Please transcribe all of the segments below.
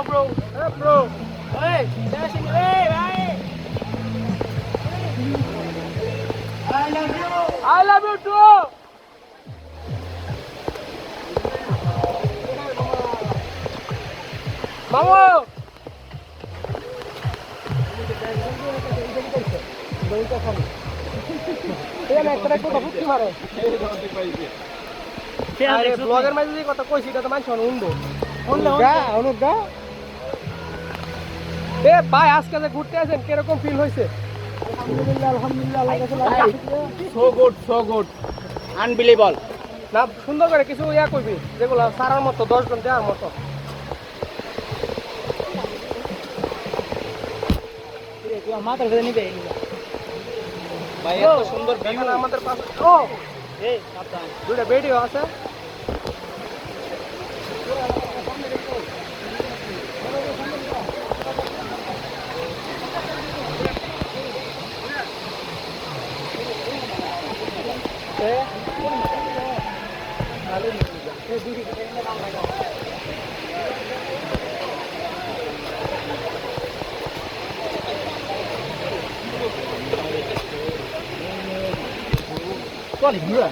bro. Hey, bro. Hey, saya sini. Hey, bye. I love you. I love you too. Mamo. ব্লগের মাঝে যে কথা কইছি এটা তো মানুষ শুনবো অনুগা এ ভাই আজকে যে ঘুরতে আছেন কিরকম ফিল হয়েছে? আলহামদুলিল্লাহ সো গুড আনবিলিভেবল। না সুন্দর করে কিছু ইয়া কইবি যেগুলো সারার মতো 10 জন দেওয়ার মতো। মাথার ভেতরে নিবে ভাই এত সুন্দর ভিউ আমাদের পাশে। ও এই সাবধান দুইটা ভিডিও আছে। Con nữa.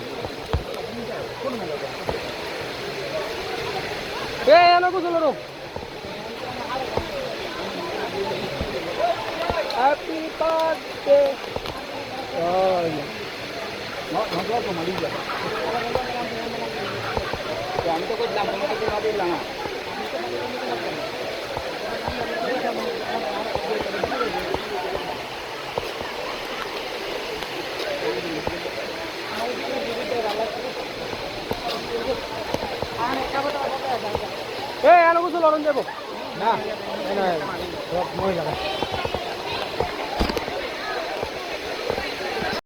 Nó có gì đâu. Happy birthday. Rồi. Nó có mà đi vậy. Rồi nó có làm nó đi làm à. এ এনে কিছু লড়ন যাবো না, সব মই লাগা।